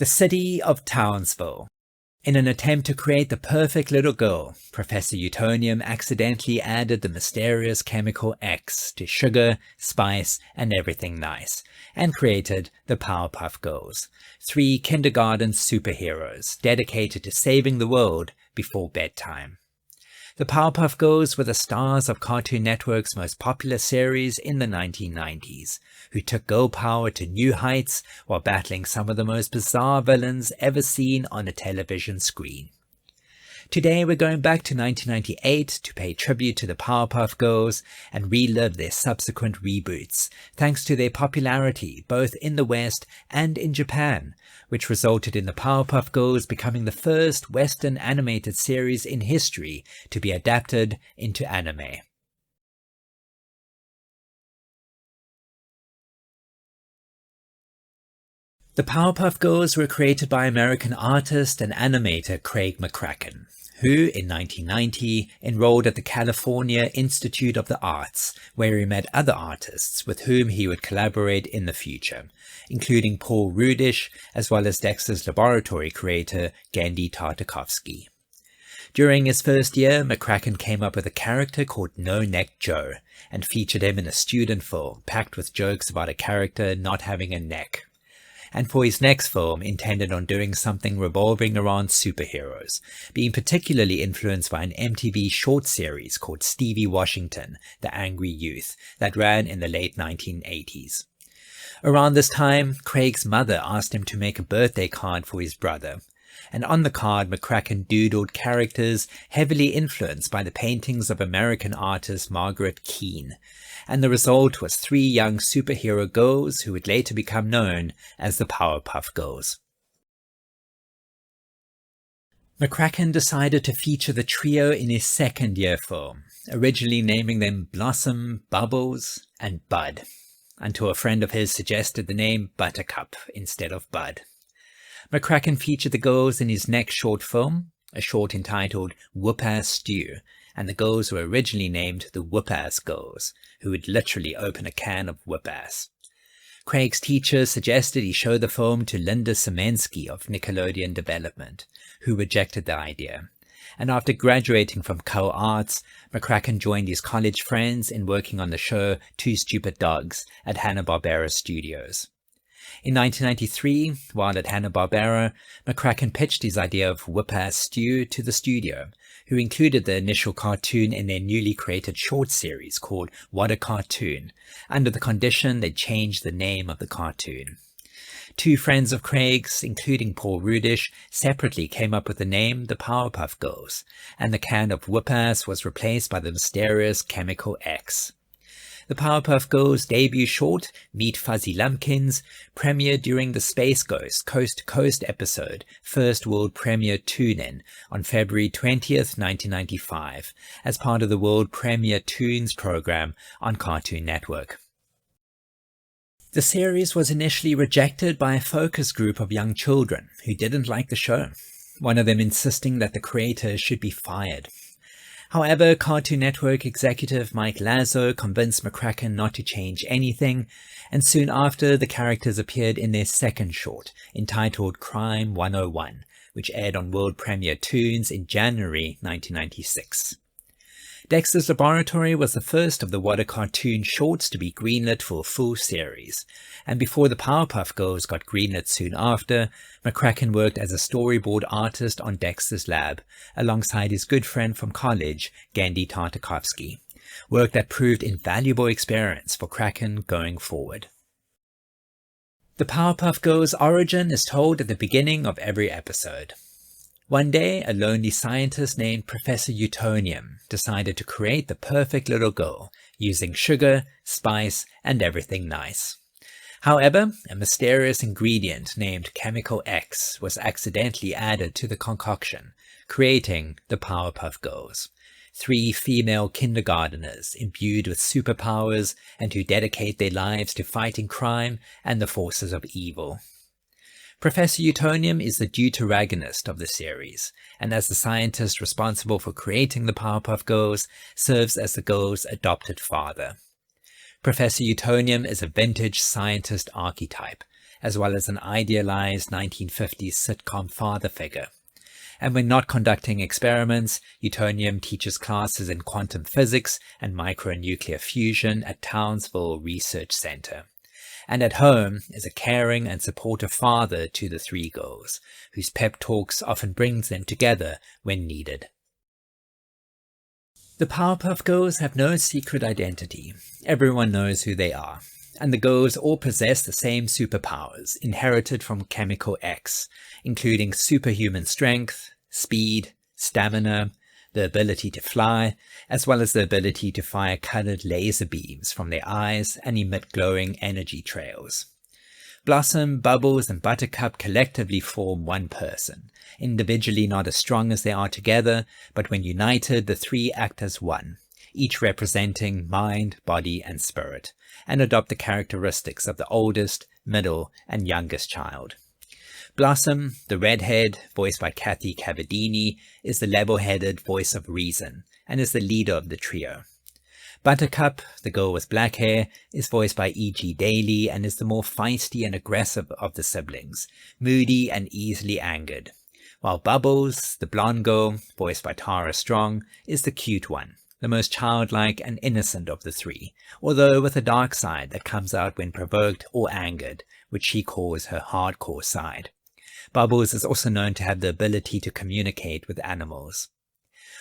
The city of Townsville. In an attempt to create the perfect little girl, Professor Utonium accidentally added the mysterious chemical X to sugar, spice, and everything nice, and created the Powerpuff Girls, 3 kindergarten superheroes dedicated to saving the world before bedtime. The Powerpuff Girls were the stars of Cartoon Network's most popular series in the 1990s, who took girl power to new heights while battling some of the most bizarre villains ever seen on a television screen. Today we're going back to 1998 to pay tribute to the Powerpuff Girls and relive their subsequent reboots, thanks to their popularity both in the West and in Japan, which resulted in the Powerpuff Girls becoming the first Western animated series in history to be adapted into anime. The Powerpuff Girls were created by American artist and animator Craig McCracken, who in 1990 enrolled at the California Institute of the Arts, where he met other artists with whom he would collaborate in the future, including Paul Rudish as well as Dexter's Laboratory creator Genndy Tartakovsky. During his first year, McCracken came up with a character called No Neck Joe and featured him in a student film packed with jokes about a character not having a neck. And for his next film intended on doing something revolving around superheroes, being particularly influenced by an MTV short series called Stevie Washington, the Angry Youth, that ran in the late 1980s. Around this time, Craig's mother asked him to make a birthday card for his brother, and on the card McCracken doodled characters heavily influenced by the paintings of American artist Margaret Keane, and the result was 3 young superhero girls who would later become known as the Powerpuff Girls. McCracken decided to feature the trio in his second year film, originally naming them Blossom, Bubbles, and Bud, until a friend of his suggested the name Buttercup instead of Bud. McCracken featured the girls in his next short film, a short entitled Whoop-Ass Stew, and the girls were originally named the Whoop-Ass Girls, who would literally open a can of whoop-ass. Craig's teacher suggested he show the film to Linda Semensky of Nickelodeon Development, who rejected the idea, and after graduating from Co-Arts, McCracken joined his college friends in working on the show Two Stupid Dogs at Hanna-Barbera Studios. In 1993, while at Hanna-Barbera, McCracken pitched his idea of Whoop-Ass Stew to the studio, who included the initial cartoon in their newly created short series called What a Cartoon, under the condition they changed the name of the cartoon. 2 friends of Craig's, including Paul Rudish, separately came up with the name the Powerpuff Girls, and the can of Whoop-Ass was replaced by the mysterious chemical X. The Powerpuff Girls' debut short, Meet Fuzzy Lumpkins, premiered during the Space Ghost Coast to Coast episode, First World Premiere Tune-In, on February 20th, 1995, as part of the World Premiere Toons program on Cartoon Network. The series was initially rejected by a focus group of young children who didn't like the show, one of them insisting that the creator should be fired. However, Cartoon Network executive Mike Lazo convinced McCracken not to change anything, and soon after the characters appeared in their second short, entitled Crime 101, which aired on World Premiere Toons in January 1996. Dexter's Laboratory was the first of the What a Cartoon shorts to be greenlit for a full series, and before the Powerpuff Girls got greenlit soon after, McCracken worked as a storyboard artist on Dexter's Lab, alongside his good friend from college, Genndy Tartakovsky, work that proved invaluable experience for Kraken going forward. The Powerpuff Girls' origin is told at the beginning of every episode. One day, a lonely scientist named Professor Utonium decided to create the perfect little girl using sugar, spice, and everything nice. However, a mysterious ingredient named Chemical X was accidentally added to the concoction, creating the Powerpuff Girls, 3 female kindergarteners imbued with superpowers and who dedicate their lives to fighting crime and the forces of evil. Professor Utonium is the deuteragonist of the series, and as the scientist responsible for creating the Powerpuff Girls, serves as the girls' adopted father. Professor Utonium is a vintage scientist archetype, as well as an idealized 1950s sitcom father figure. And when not conducting experiments, Utonium teaches classes in quantum physics and micronuclear fusion at Townsville Research Center. And at home is a caring and supportive father to the three girls, whose pep talks often brings them together when needed. The Powerpuff Girls have no secret identity. Everyone knows who they are. And the girls all possess the same superpowers inherited from Chemical X, including superhuman strength, speed, stamina, the ability to fly, as well as the ability to fire colored laser beams from their eyes and emit glowing energy trails. Blossom, Bubbles, and Buttercup collectively form one person, individually not as strong as they are together, but when united the three act as one, each representing mind, body, and spirit, and adopt the characteristics of the oldest, middle, and youngest child. Blossom, the redhead, voiced by Kathy Cavadini, is the level-headed voice of reason, and is the leader of the trio. Buttercup, the girl with black hair, is voiced by E.G. Daly and is the more feisty and aggressive of the siblings, moody and easily angered, while Bubbles, the blonde girl, voiced by Tara Strong, is the cute one, the most childlike and innocent of the three, although with a dark side that comes out when provoked or angered, which she calls her hardcore side. Bubbles is also known to have the ability to communicate with animals.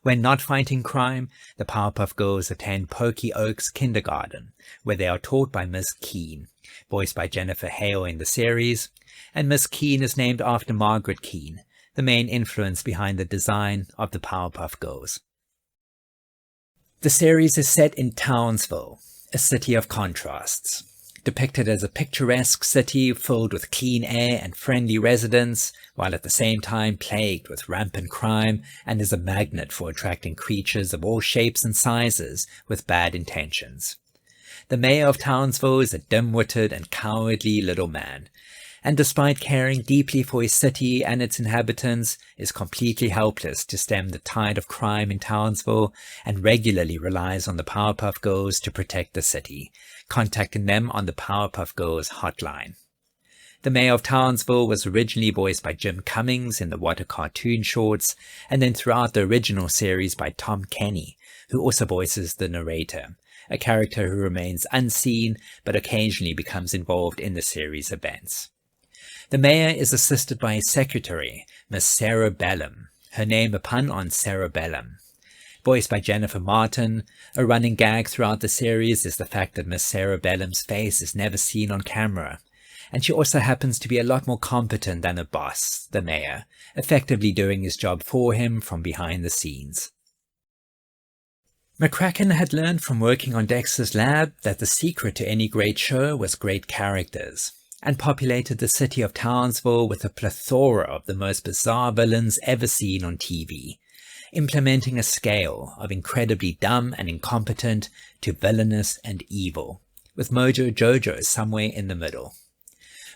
When not fighting crime, the Powerpuff Girls attend Pokey Oaks Kindergarten, where they are taught by Miss Keene, voiced by Jennifer Hale in the series, and Miss Keene is named after Margaret Keene, the main influence behind the design of the Powerpuff Girls. The series is set in Townsville, a city of contrasts. Depicted as a picturesque city filled with clean air and friendly residents, while at the same time plagued with rampant crime and is a magnet for attracting creatures of all shapes and sizes with bad intentions. The mayor of Townsville is a dim-witted and cowardly little man, and despite caring deeply for his city and its inhabitants, is completely helpless to stem the tide of crime in Townsville and regularly relies on the Powerpuff Girls to protect the city, contacting them on the Powerpuff Girls hotline. The mayor of Townsville was originally voiced by Jim Cummings in the What a Cartoon shorts, and then throughout the original series by Tom Kenny, who also voices the narrator, a character who remains unseen but occasionally becomes involved in the series events. The mayor is assisted by his secretary, Miss Sara Bellum, her name a pun on Cerebellum. Voiced by Jennifer Martin, a running gag throughout the series is the fact that Miss Cerebellum's face is never seen on camera, and she also happens to be a lot more competent than her boss, the mayor, effectively doing his job for him from behind the scenes. McCracken had learned from working on Dexter's Lab that the secret to any great show was great characters, and populated the city of Townsville with a plethora of the most bizarre villains ever seen on TV, implementing a scale of incredibly dumb and incompetent to villainous and evil, with Mojo Jojo somewhere in the middle.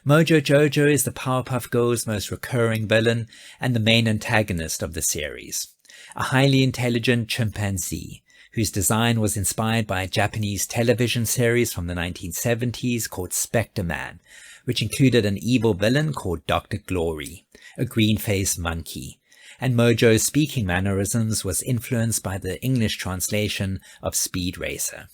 Mojo Jojo is the Powerpuff Girls' most recurring villain and the main antagonist of the series, a highly intelligent chimpanzee, whose design was inspired by a Japanese television series from the 1970s called Spectre Man, which included an evil villain called Dr. Glory, a green-faced monkey, and Mojo's speaking mannerisms was influenced by the English translation of Speed Racer.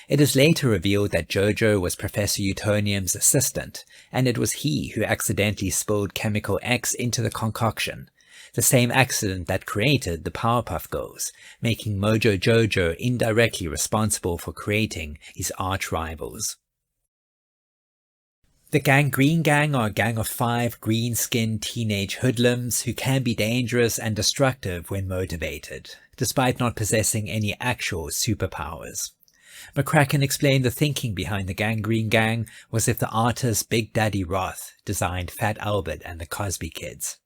It is later revealed that Jojo was Professor Utonium's assistant, and it was he who accidentally spilled Chemical X into the concoction, the same accident that created the Powerpuff Girls, making Mojo Jojo indirectly responsible for creating his arch-rivals. The Gangrene Gang are a gang of 5 green-skinned teenage hoodlums who can be dangerous and destructive when motivated, despite not possessing any actual superpowers. McCracken explained the thinking behind the Gangrene Gang was if the artist Big Daddy Roth designed Fat Albert and the Cosby Kids.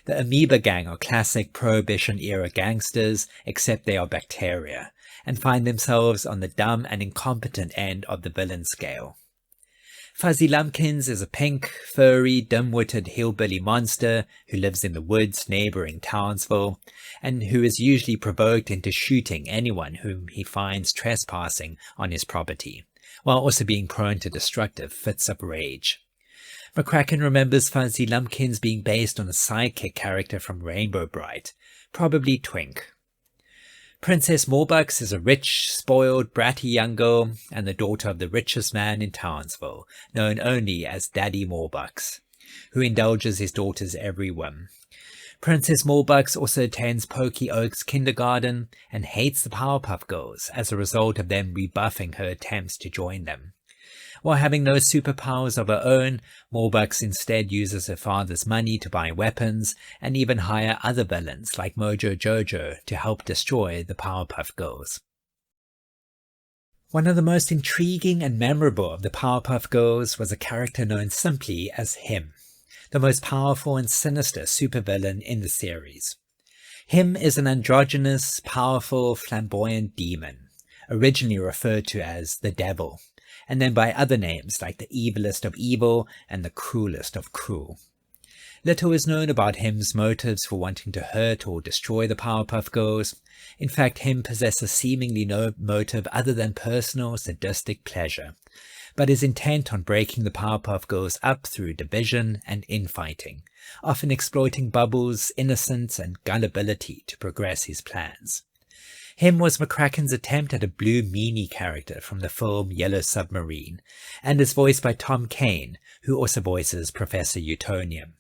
The Amoeba Gang are classic Prohibition-era gangsters, except they are bacteria, and find themselves on the dumb and incompetent end of the villain scale. Fuzzy Lumpkins is a pink, furry, dim-witted hillbilly monster who lives in the woods neighboring Townsville, and who is usually provoked into shooting anyone whom he finds trespassing on his property, while also being prone to destructive fits of rage. McCracken remembers Fuzzy Lumpkins being based on a sidekick character from Rainbow Bright, probably Twink. Princess Morbucks is a rich, spoiled, bratty young girl and the daughter of the richest man in Townsville, known only as Daddy Morbucks, who indulges his daughter's every whim. Princess Morbucks also attends Pokey Oaks kindergarten and hates the Powerpuff Girls as a result of them rebuffing her attempts to join them. While having no superpowers of her own, Morbucks instead uses her father's money to buy weapons and even hire other villains like Mojo Jojo to help destroy the Powerpuff Girls. One of the most intriguing and memorable of the Powerpuff Girls was a character known simply as Him, the most powerful and sinister supervillain in the series. Him is an androgynous, powerful, flamboyant demon, originally referred to as the Devil, and then by other names like the evilest of evil and the cruelest of cruel. Little is known about Him's motives for wanting to hurt or destroy the Powerpuff Girls. In fact, Him possesses seemingly no motive other than personal sadistic pleasure, but is intent on breaking the Powerpuff Girls up through division and infighting, often exploiting Bubbles' innocence and gullibility to progress his plans. Him was McCracken's attempt at a blue meanie character from the film Yellow Submarine, and is voiced by Tom Kane, who also voices Professor Utonium.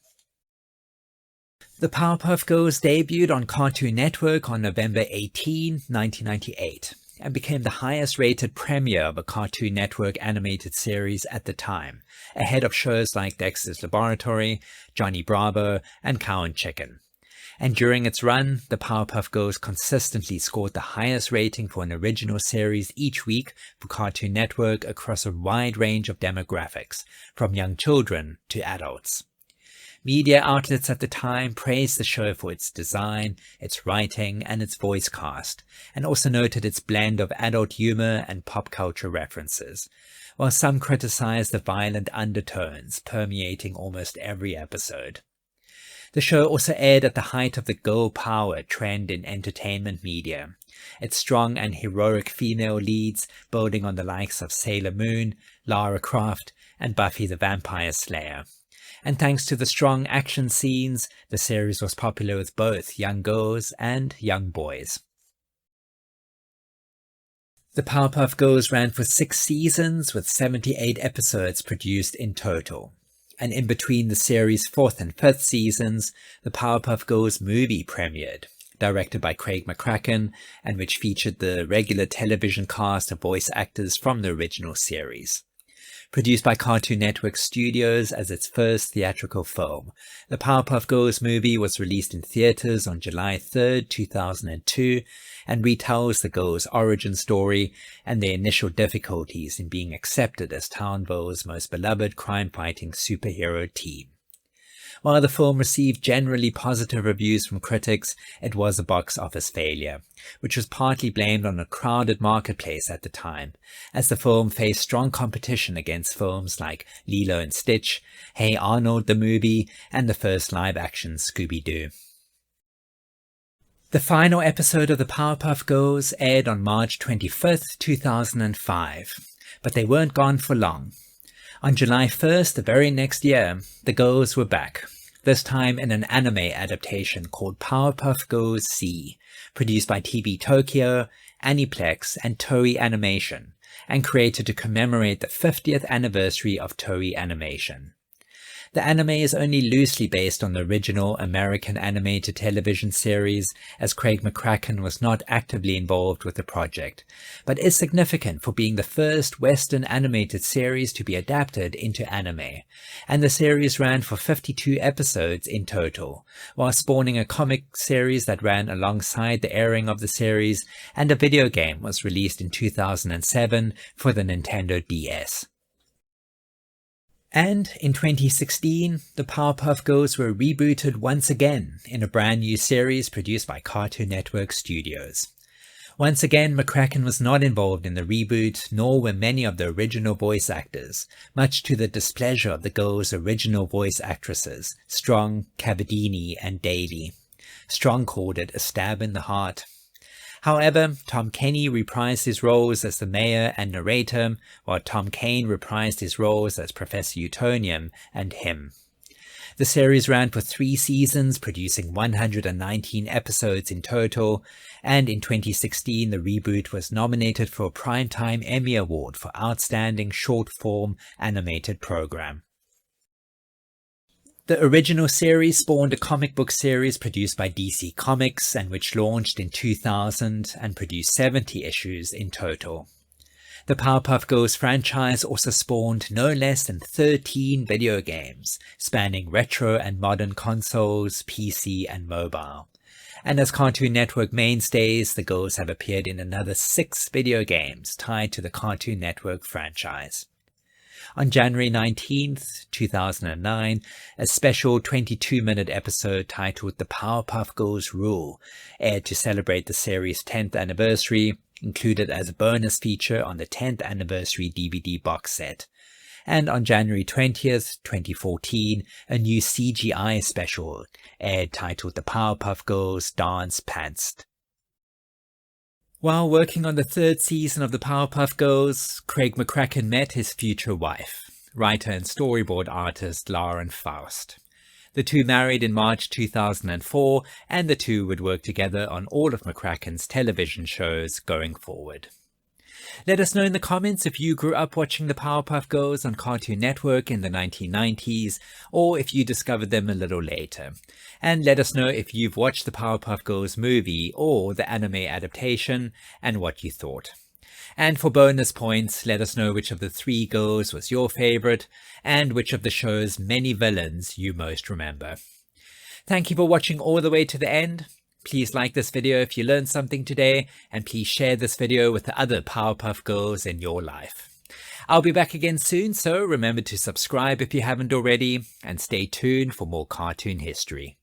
The Powerpuff Girls debuted on Cartoon Network on November 18, 1998, and became the highest-rated premiere of a Cartoon Network animated series at the time, ahead of shows like Dexter's Laboratory, Johnny Bravo, and Cow and Chicken. And during its run, the Powerpuff Girls consistently scored the highest rating for an original series each week for Cartoon Network across a wide range of demographics, from young children to adults. Media outlets at the time praised the show for its design, its writing, and its voice cast, and also noted its blend of adult humor and pop culture references, while some criticized the violent undertones permeating almost every episode. The show also aired at the height of the girl power trend in entertainment media, its strong and heroic female leads building on the likes of Sailor Moon, Lara Croft, and Buffy the Vampire Slayer. And thanks to the strong action scenes, the series was popular with both young girls and young boys. The Powerpuff Girls ran for 6 seasons with 78 episodes produced in total. And in between the series' 4th and 5th seasons, the Powerpuff Girls movie premiered, directed by Craig McCracken, and which featured the regular television cast of voice actors from the original series. Produced by Cartoon Network Studios as its first theatrical film, the Powerpuff Girls movie was released in theaters on July 3, 2002, and retells the girls' origin story and their initial difficulties in being accepted as Townsville's most beloved crime-fighting superhero team. While the film received generally positive reviews from critics, it was a box office failure, which was partly blamed on a crowded marketplace at the time, as the film faced strong competition against films like Lilo and Stitch, Hey Arnold the movie, and the first live-action Scooby-Doo. The final episode of the Powerpuff Girls aired on March 25th, 2005, but they weren't gone for long. On July 1st, the very next year, the girls were back, this time in an anime adaptation called Powerpuff Girls C, produced by TV Tokyo, Aniplex, and Toei Animation, and created to commemorate the 50th anniversary of Toei Animation. The anime is only loosely based on the original American animated television series, as Craig McCracken was not actively involved with the project, but is significant for being the first Western animated series to be adapted into anime, and the series ran for 52 episodes in total, while spawning a comic series that ran alongside the airing of the series, and a video game was released in 2007 for the Nintendo DS. And in 2016, the Powerpuff Girls were rebooted once again in a brand new series produced by Cartoon Network Studios. Once again, McCracken was not involved in the reboot, nor were many of the original voice actors, much to the displeasure of the girls' original voice actresses, Strong, Cavadini, and Daly. Strong called it a stab in the heart. However, Tom Kenny reprised his roles as the mayor and narrator, while Tom Kane reprised his roles as Professor Utonium and him. The series ran for 3 seasons, producing 119 episodes in total, and in 2016 the reboot was nominated for a Primetime Emmy Award for Outstanding Short-Form Animated Program. The original series spawned a comic book series produced by DC Comics and which launched in 2000 and produced 70 issues in total. The Powerpuff Girls franchise also spawned no less than 13 video games, spanning retro and modern consoles, PC and mobile. And as Cartoon Network mainstays, the girls have appeared in another 6 video games tied to the Cartoon Network franchise. On January 19th, 2009, a special 22-minute episode titled The Powerpuff Girls Rule aired to celebrate the series' 10th anniversary, included as a bonus feature on the 10th anniversary DVD box set. And on January 20th, 2014, a new CGI special aired titled The Powerpuff Girls Dance Pantsed. While working on the 3rd season of the Powerpuff Girls, Craig McCracken met his future wife, writer and storyboard artist Lauren Faust. The two married in March 2004, and the two would work together on all of McCracken's television shows going forward. Let us know in the comments if you grew up watching the Powerpuff Girls on Cartoon Network in the 1990s, or if you discovered them a little later. And let us know if you've watched the Powerpuff Girls movie or the anime adaptation, and what you thought. And for bonus points, let us know which of the 3 girls was your favorite, and which of the show's many villains you most remember. Thank you for watching all the way to the end. Please like this video if you learned something today, and please share this video with the other Powerpuff Girls in your life. I'll be back again soon, so remember to subscribe if you haven't already, and stay tuned for more cartoon history.